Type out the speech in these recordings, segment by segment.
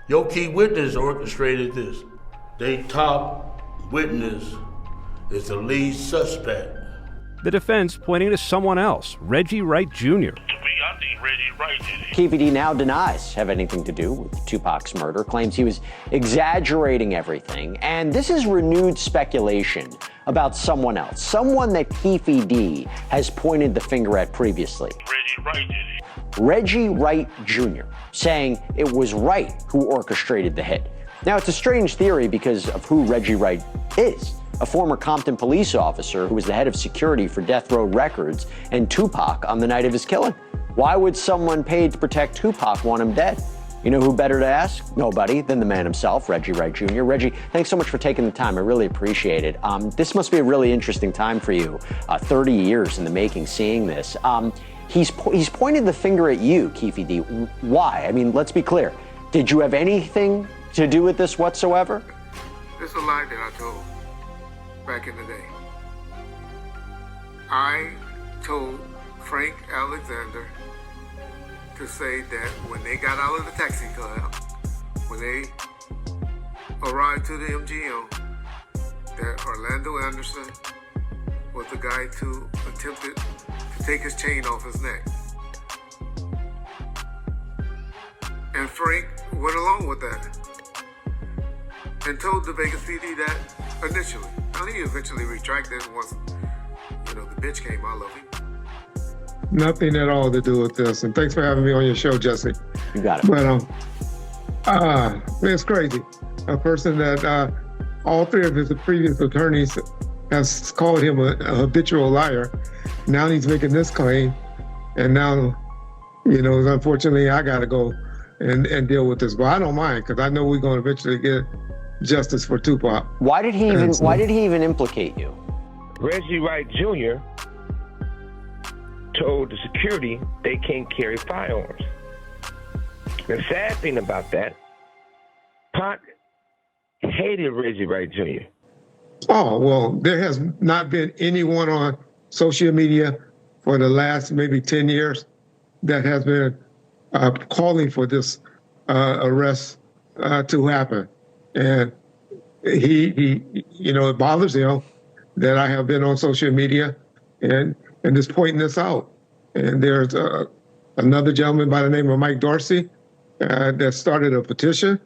Your key witness orchestrated this. They top witness is the lead suspect. The defense pointing to someone else, Reggie Wright Jr. To me, I think Reggie Wright did it. Keffe D now denies have anything to do with Tupac's murder, claims he was exaggerating everything, and this is renewed speculation about someone else, someone that Keffe D has pointed the finger at previously. Reggie Wright did it. Reggie Wright Jr., saying it was Wright who orchestrated the hit. Now, it's a strange theory because of who Reggie Wright is, a former Compton police officer who was the head of security for Death Row Records and Tupac on the night of his killing. Why would someone paid to protect Tupac want him dead? You know who better to ask? Nobody than the man himself, Reggie Wright Jr. Reggie, thanks so much for taking the time. I really appreciate it. This must be a really interesting time for you, 30 years in the making, seeing this. He's pointed the finger at you, Keffe D. Why? I mean, let's be clear. Did you have anything to do with this whatsoever? It's a lie that I told back in the day. I told Frank Alexander to say that when they got out of the taxi cab, when they arrived to the MGM, that Orlando Anderson was the guy who attempted to take his chain off his neck. And Frank went along with that and told the Vegas PD that initially. Now he eventually retracted once, the bitch came out of him. Nothing at all to do with this. And thanks for having me on your show, Jesse. You got it. But it's crazy. A person that all three of his previous attorneys has called him a habitual liar. Now he's making this claim. And now, unfortunately, I got to go and deal with this. But I don't mind because I know we're going to eventually get justice for Tupac. Why did he even implicate you? Reggie Wright Jr. told the security they can't carry firearms. The sad thing about that, Pac hated Reggie Wright Jr. Oh, well, there has not been anyone on social media for the last maybe 10 years that has been calling for this arrest to happen. And he, it bothers him that I have been on social media and just pointing this out. And there's another gentleman by the name of Mike Dorsey that started a petition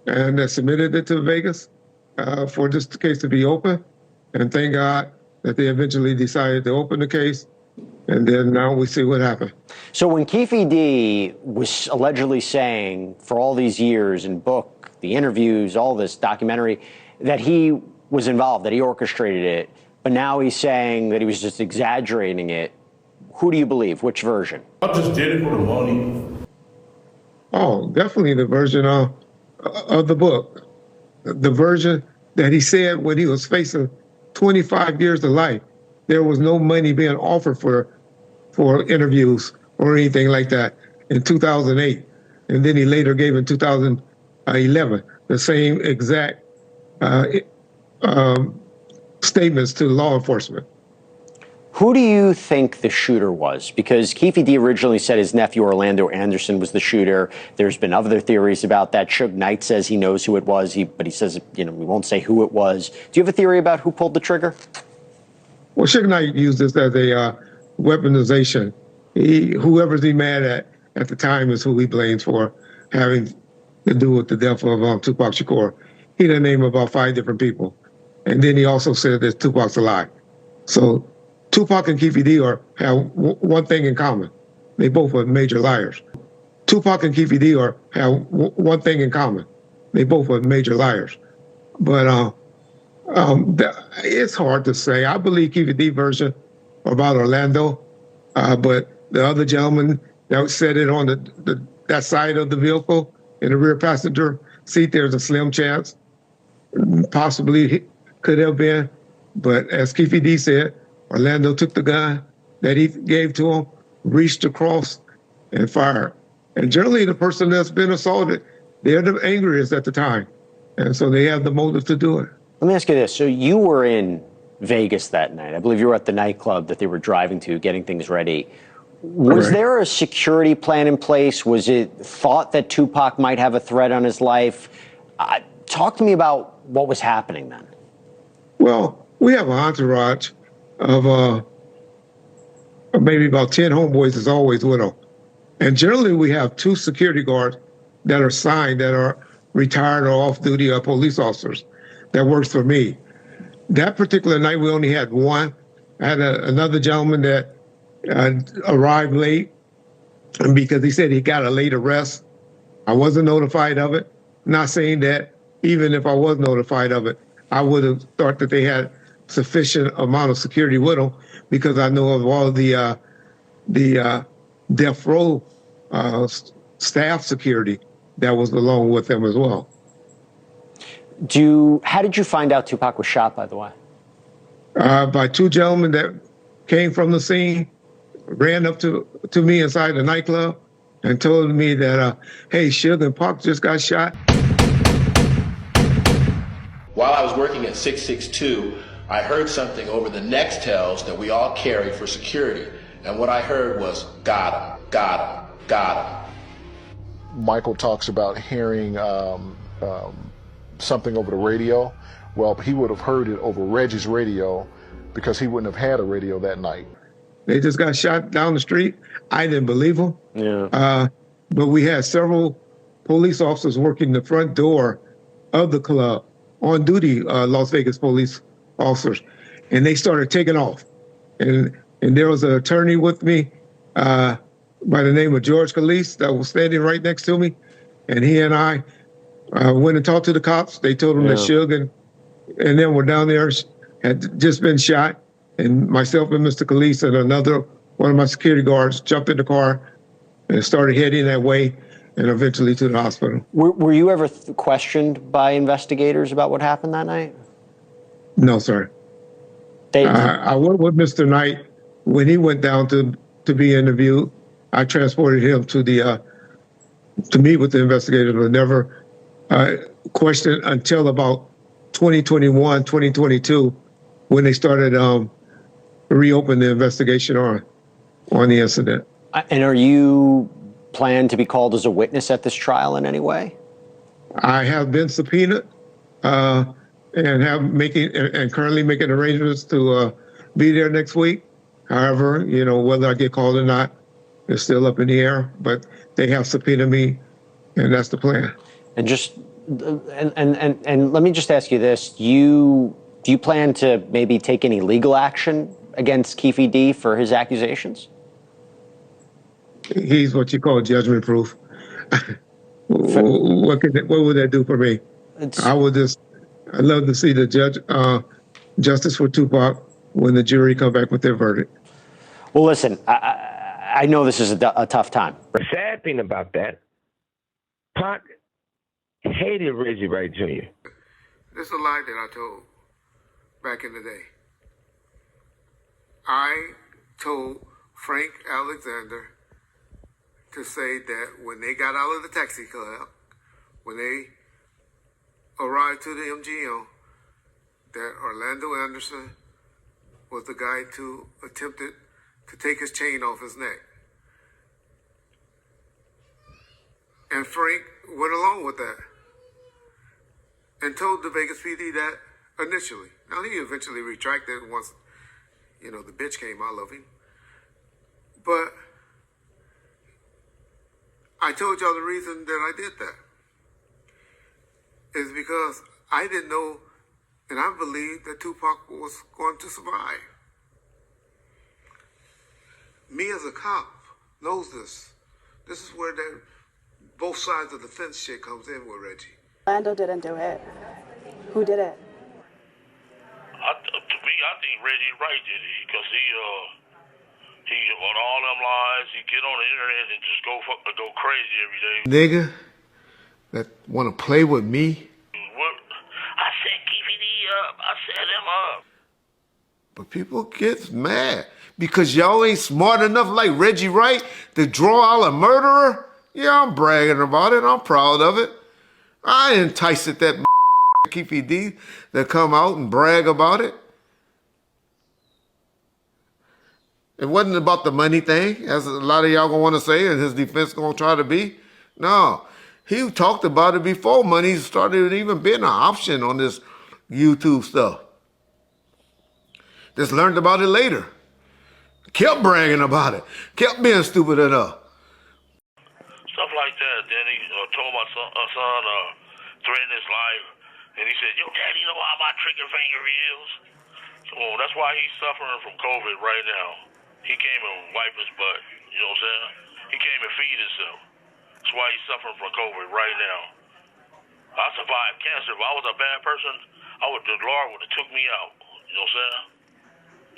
and that submitted it to Vegas for this case to be open. And thank God that they eventually decided to open the case. And then now we see what happened. So when Keffe D was allegedly saying for all these years in book, the interviews, all this documentary, that he was involved, that he orchestrated it, but now he's saying that he was just exaggerating it, who do you believe? Which version? I just did it for the money. Oh, definitely the version of the book. The version that he said when he was facing 25 years of life, there was no money being offered for interviews or anything like that in 2008. And then he later gave in 2011 the same exact statements to law enforcement. Who do you think the shooter was? Because Keffe D originally said his nephew Orlando Anderson was the shooter. There's been other theories about that. Suge Knight says he knows who it was, but he says, he won't say who it was. Do you have a theory about who pulled the trigger? Well, Suge Knight used this as a weaponization. Whoever's he mad at the time is who he blames for having to do with the death of Tupac Shakur. He done named about 5 different people. And then he also said that Tupac's a lie. So Tupac and Keffe D have one thing in common. They both are major liars. Tupac and Keffe D have one thing in common. They both are major liars. But it's hard to say. I believe Keffe D version about Orlando, but the other gentleman that said it on that side of the vehicle in the rear passenger seat, there's a slim chance. Possibly could have been, but as Keffe D said, Orlando took the gun that he gave to him, reached across, and fired. And generally, the person that's been assaulted, they're the angriest at the time, and so they have the motive to do it. Let me ask you this. So you were in Vegas that night. I believe you were at the nightclub that they were driving to, getting things ready. Was there a security plan in place? Was it thought that Tupac might have a threat on his life? Talk to me about what was happening then. Well, we have an entourage of maybe about 10 homeboys is always with them. And generally we have 2 security guards that are signed, that are retired or off-duty police officers that works for me. That particular night, we only had one. I had another gentleman that arrived late, and because he said he got a late arrest. I wasn't notified of it. Not saying that even if I was notified of it, I would have thought that they had sufficient amount of security with them, because I know of all the death row staff security that was along with them as well. How did you find out Tupac was shot, by the way? By 2 gentlemen that came from the scene, ran up to me inside the nightclub and told me that, hey, Suge and Pac just got shot. While I was working at 662, I heard something over the Nextels that we all carry for security. And what I heard was, got him, got him, got him. Michael talks about hearing something over the radio. Well, he would have heard it over Reggie's radio because he wouldn't have had a radio that night. They just got shot down the street. I didn't believe them. Yeah. But we had several police officers working the front door of the club, on duty Las Vegas police officers, and they started taking off. And there was an attorney with me by the name of George Calise that was standing right next to me, and he and I went and talked to the cops. They told them that Suge and them were down there, had just been shot, and myself and Mr. Calise and another one of my security guards jumped in the car and started heading that way, and eventually to the hospital. Were you ever questioned by investigators about what happened that night? No, sir. I went with Mr. Knight when he went down to be interviewed. I transported him to meet with the investigators, but never questioned until about 2021, 2022, when they started reopen the investigation on the incident. And are you planned to be called as a witness at this trial in any way? I have been subpoenaed and currently making arrangements to be there next week. However, whether I get called or not is still up in the air, but they have subpoenaed me, and that's the plan. And let me just ask you this: do you plan to maybe take any legal action against Keffe D for his accusations? He's what you call judgment proof. What would that do for me? I'd love to see the justice for Tupac when the jury come back with their verdict. Well, listen, I know this is a tough time. The sad thing about that, Pac hated Reggie Wright Jr. This is a lie that I told back in the day. I told Frank Alexander to say that when they got out of the taxi cab, when they arrived to the MGM, that Orlando Anderson was the guy who attempted to take his chain off his neck. And Frank went along with that and told the Vegas PD that initially. Now, he eventually retracted once, the bitch came out of him. But I told y'all the reason that I did that is because I didn't know, and I believed that Tupac was going to survive. Me as a cop knows this. This is where both sides of the fence shit comes in with Reggie. Orlando didn't do it. Who did it? To me, I think Reggie Wright did it because he on all them lies. He get on the internet and just go crazy every day. Nigga that want to play with me. What? I set Keffe D up. I set him up. But people get mad because y'all ain't smart enough like Reggie Wright to draw out a murderer. Yeah, I'm bragging about it. I'm proud of it. I enticed that Keffe D to come out and brag about it. It wasn't about the money thing, as a lot of y'all gonna want to say, and his defense gonna try to be. No, he talked about it before money started even being an option on this YouTube stuff. Just learned about it later. Kept bragging about it. Kept being stupid enough. Stuff like that. Then he told my son threatened his life, and he said, "Yo, Daddy, you know how my trigger finger is?" So that's why he's suffering from COVID right now. He came and wiped his butt. You know what I'm saying? He came and feed himself. That's why he's suffering from COVID right now. I survived cancer. If I was a bad person, the Lord would have took me out. You know what I'm saying?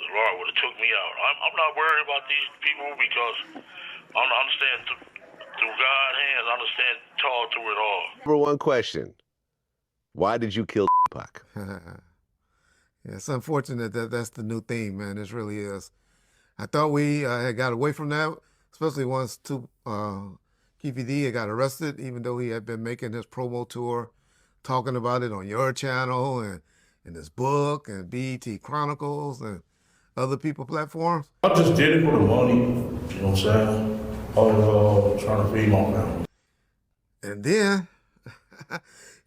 The Lord would have took me out. I'm not worried about these people because I understand through God's hands, I understand tall through it all. Number one question: why did you kill Tupac? Yeah, it's unfortunate that that's the new theme, man. It really is. I thought we had got away from that, especially once Keffe D had got arrested, even though he had been making his promo tour, talking about it on your channel and in his book and BET Chronicles and other people platforms. I just did it for the money, you know what I'm saying? I was trying to feed my family. And then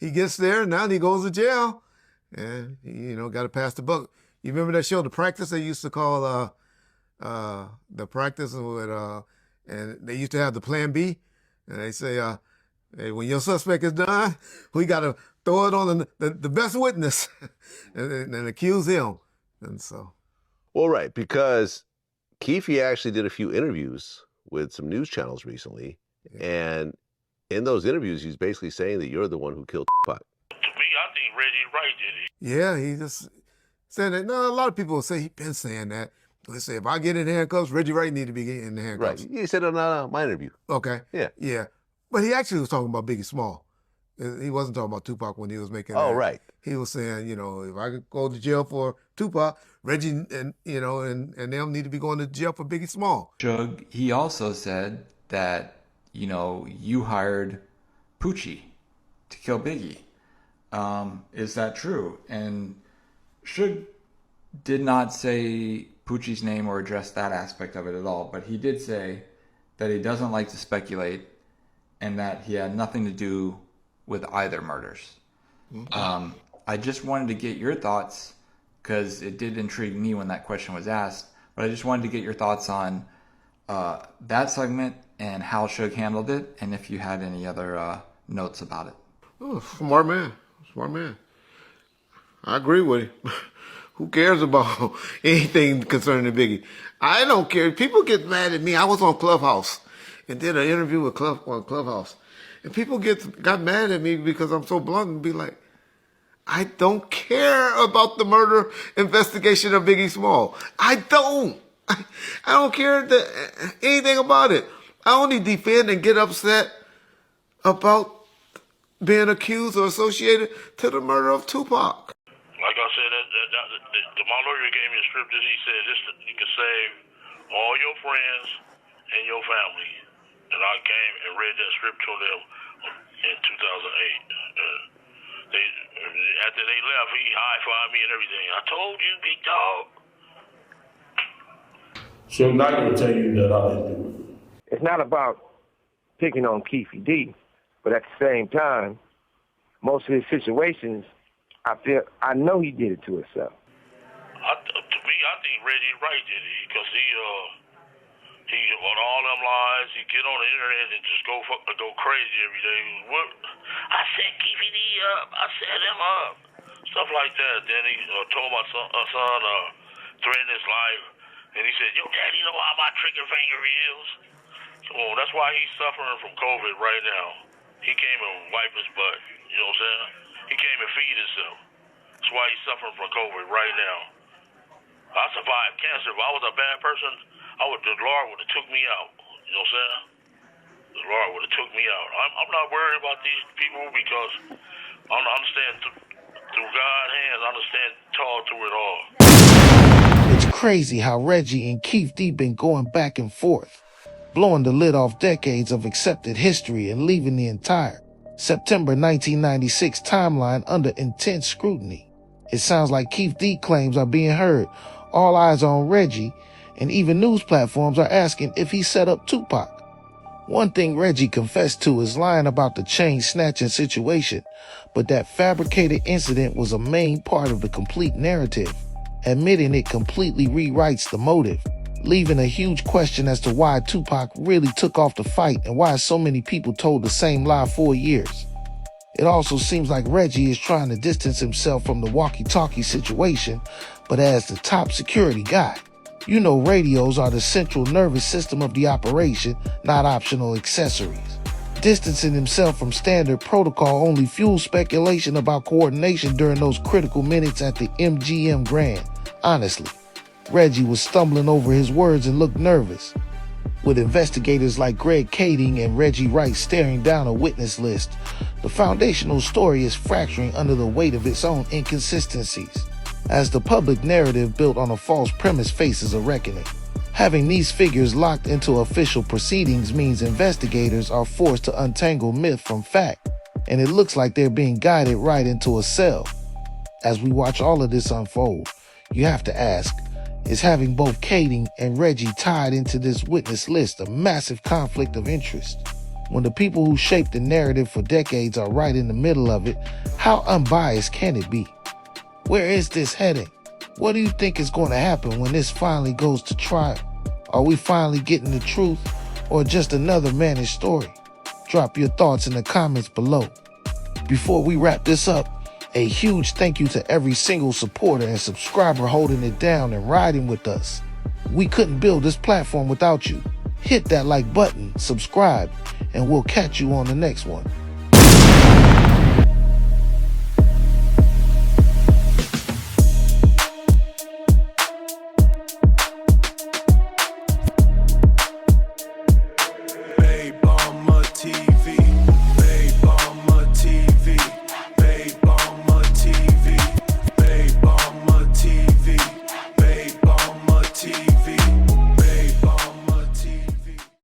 he gets there, and now he goes to jail, and he, got to pass the buck. You remember that show, The Practice? They used to call The Practice, and they used to have the Plan B, and they say, hey, when your suspect is done, we got to throw it on the best witness and accuse him, and so. Well, right, because Keefe actually did a few interviews with some news channels recently, and in those interviews, he's basically saying that you're the one who killed Tupac. To me, I think Reggie Wright did it. Yeah, he just said that. No, a lot of people will say he's been saying that. They say, if I get in handcuffs, Reggie Wright need to be in the handcuffs. Right, he said it on my interview. Okay. Yeah. But he actually was talking about Biggie Small. He wasn't talking about Tupac when he was making that. Right. He was saying, if I could go to jail for Tupac, Reggie and them need to be going to jail for Biggie Small. Suge, he also said that, you hired Poochie to kill Biggie. Is that true? And Suge did not say Poochie's name or address that aspect of it at all, but he did say that he doesn't like to speculate and that he had nothing to do with either murders. I just wanted to get your thoughts, because it did intrigue me when that question was asked, but I just wanted to get your thoughts on that segment and how Suge handled it, and if you had any other notes about it. Oh, smart man. I agree with him. Who cares about anything concerning Biggie? I don't care. People get mad at me. I was on Clubhouse and did an interview with on Clubhouse. And people got mad at me because I'm so blunt and be like, I don't care about the murder investigation of Biggie Small. I don't care anything about it. I only defend and get upset about being accused or associated to the murder of Tupac. Like I said, my lawyer gave me a script that he said you can save all your friends and your family. And I came and read that script to them in 2008. After they left, he high-fived me and everything. I told you, big dog. So I'm not going to tell you that I didn't do it. It's not about picking on Keffe D, but at the same time, most of his situations, I know he did it to himself. To me, I think Reggie Wright did it because he on all them lies, he get on the internet and just go crazy every day. I set Keffe D up. I set him up. Stuff like that. Then he told my son threatened his life, and he said, "Yo, Daddy, you know how my trigger finger is?" So that's why he's suffering from COVID right now. He came and wiped his butt. You know what I'm saying? He came and feed himself. That's why he's suffering from COVID right now. I survived cancer. If I was a bad person, the Lord would have took me out. You know what I'm saying? The Lord would have took me out. I'm not worried about these people because I understand through God's hands, I understand tall through it all. It's crazy how Reggie and Keffe D been going back and forth, blowing the lid off decades of accepted history and leaving the entire September 1996 timeline under intense scrutiny. It sounds like Keffe D claims are being heard. All eyes on Reggie, and even news platforms are asking if he set up Tupac. One thing Reggie confessed to is lying about the chain snatching situation, but that fabricated incident was a main part of the complete narrative. Admitting it completely rewrites the motive, leaving a huge question as to why Tupac really took off the fight and why so many people told the same lie for years. It also seems like Reggie is trying to distance himself from the walkie-talkie situation, but as the top security guy. You know, radios are the central nervous system of the operation, not optional accessories. Distancing himself from standard protocol only fuels speculation about coordination during those critical minutes at the MGM Grand. Honestly, Reggie was stumbling over his words and looked nervous. With investigators like Greg Kading and Reggie Wright staring down a witness list, the foundational story is fracturing under the weight of its own inconsistencies. As the public narrative built on a false premise faces a reckoning. Having these figures locked into official proceedings means investigators are forced to untangle myth from fact, and it looks like they're being guided right into a cell. As we watch all of this unfold, you have to ask, is having both Kading and Reggie tied into this witness list a massive conflict of interest? When the people who shaped the narrative for decades are right in the middle of it, how unbiased can it be? Where is this heading? What do you think is going to happen when this finally goes to trial? Are we finally getting the truth, or just another managed story? Drop your thoughts in the comments below. Before we wrap this up, a huge thank you to every single supporter and subscriber holding it down and riding with us. We couldn't build this platform without you. Hit that like button, subscribe, and we'll catch you on the next one.